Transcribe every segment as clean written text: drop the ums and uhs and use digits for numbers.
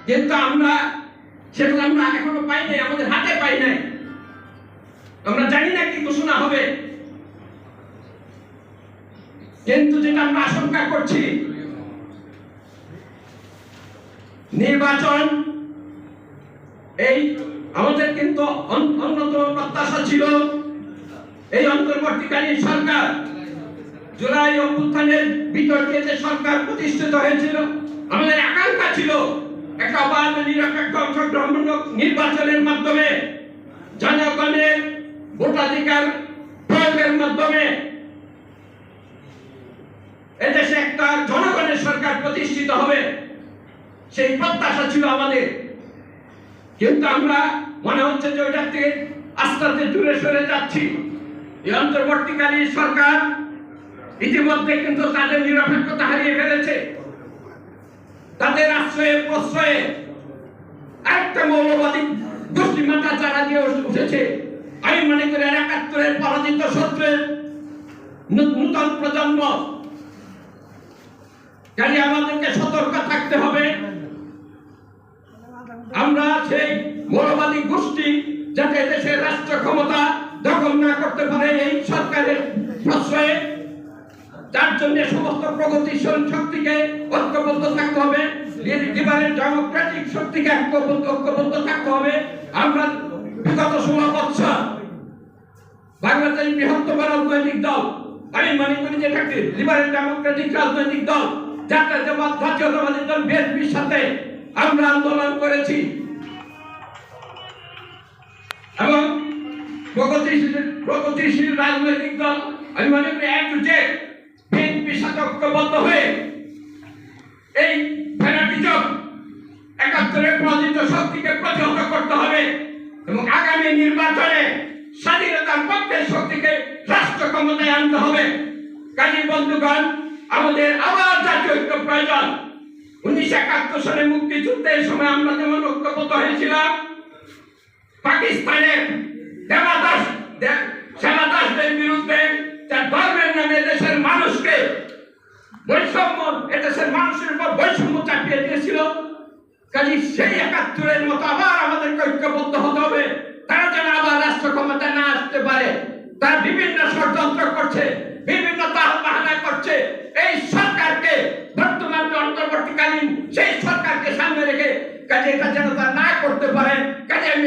কিন্তু আমরা সেটা আমরা এখনো পাই নাই, আমাদের হাতে পাই নাই। আমরা জানি না কি ঘোষণা হবে, কিন্তু যেটা আমরা আশঙ্কা করছি, নির্বাচন এই আমাদের কিন্তু অন্যতম প্রত্যাশা ছিল এই অন্তর্বর্তীকালীন সরকার, জুলাই অভ্যুত্থানের বিতর্কে যে সরকার প্রতিষ্ঠিত হয়েছিল, আমাদের আকাঙ্ক্ষা ছিল একটা অবাধ নিরপেক্ষ অংশগ্রহণমূলক নির্বাচনের মাধ্যমে জনগণের ভোটাধিকার প্রয়োগের মাধ্যমে এদেশে একটা জনগণের সরকার প্রতিষ্ঠিত হবে, সেই প্রত্যাশা ছিল আমাদের। কিন্তু আমরা মনে হচ্ছে যে ওইটার থেকে আস্তে আস্তে দূরে সরে যাচ্ছি। এই অন্তর্বর্তীকালীন সরকার ইতিমধ্যে কিন্তু তাদের নিরপেক্ষতা হারিয়ে ফেলেছে। তাদের আশ্রয়ে প্রশ্রয়ে একটা মৌলবাদী গোষ্ঠী মাথা চারা দিয়ে উঠেছে। আমি মনে করি ৭১-এর পরাজিত শত্রুর নূতন প্রজন্ম, কাজে আমাদেরকে সতর্ক থাকতে হবে। আমরা সেই মৌলবাদী গোষ্ঠী যাতে দেশের রাষ্ট্র ক্ষমতা দখল না করতে পারে এই সরকারের প্রশ্রয়ে, তার জন্য সমস্ত প্রগতিশীল শক্তিকে ঐক্যবদ্ধ থাকতে হবে, লিবারেল ডেমোক্রেটিক শক্তিকে ঐক্যবদ্ধ থাকতে হবে। আমরা বিগত ১৬ বছর বাংলাদেশ বৃহত্তম রাজনৈতিক দল, আমি মনে করি যে এটাকে লিবারেল ডেমোক্রেটিক রাজনৈতিক দল, জাতীয়তাবাদী দল বিএনপির সাথে আমরা আন্দোলন করেছি এবং প্রগতিশীল রাজনৈতিক দল, আমি মনে করি বিএনপির সাথে ঐক্যবদ্ধ হয়ে এই ফ্যানাটিজম ৭১-এর পরাজিত শক্তিকে প্রতিহত করতে হবে এবং আগামী নির্বাচনে স্বাধীনতার পক্ষের শক্তিকে রাষ্ট্র ক্ষমতায় আনতে হবে। কাজী বন্ধুগণ, আমাদের আবার জাতীয় ঐক্য প্রয়োজন। ১৯৭১ সালে মুক্তিযুদ্ধের সময় আমরা যেমন ঐক্যবদ্ধ হয়েছিলাম, পাকিস্তানের সেনাদাসদের বিরুদ্ধে তার ধর্মের নামে দেশের মানুষকে বৈষম্য, এদেশের মানুষের উপর বৈষম্য চাপিয়ে দিয়েছিল। কাজে সেই ৭১-এর মতো আবার আমাদেরকে ঐক্যবদ্ধ হতে হবে। তারা যেন আবার রাষ্ট্র ক্ষমতায় না আসতে পারে। তারা বিভিন্ন ষড়যন্ত্র করছে, বিভিন্ন তাল বাহানা করছে। এই সরকারকে, বর্তমান অন্তর্বর্তীকালীন সেই সরকারকে সামনে রেখে কাজে এটা যেন তারা না করতে পারে। কাজে আমি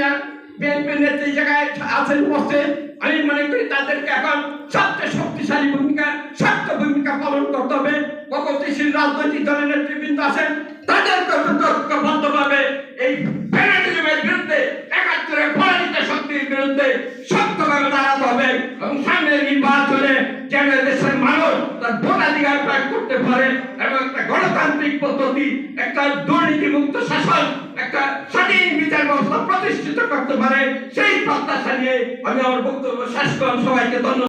বিএনপির নেত্রী জায়গায় আছেন বসে, আমি মনে করি তাদেরকে এখন সবচেয়ে শক্তিশালী ভূমিকা, শক্ত ভূমিকা পালন করতে হবে। প্রগতিশীল রাজনৈতিক দলের নেতৃবৃন্দ আছেন, তাদেরকে ঐক্যবদ্ধভাবে এই ফ্যানাটিজমের বিরুদ্ধে, ৭১-এর পরাজিত শক্তির বিরুদ্ধে শক্তভাবে দাঁড়াতে হবে এবং সামনের নির্বাচনে যেন দেশের মানুষ তার ভোটাধিকার প্রয়োগ করতে পারে এবং একটা গণতান্ত্রিক পদ্ধতি, একটা দুর্নীতিমুক্ত শাসন, একটা স্বাধীন বিচার ব্যবস্থা প্রতিষ্ঠিত করতে পারে, সেই প্রত্যাশা নিয়ে আমি আমার বক্তব্য শেষ করলাম। সবাইকে ধন্যবাদ।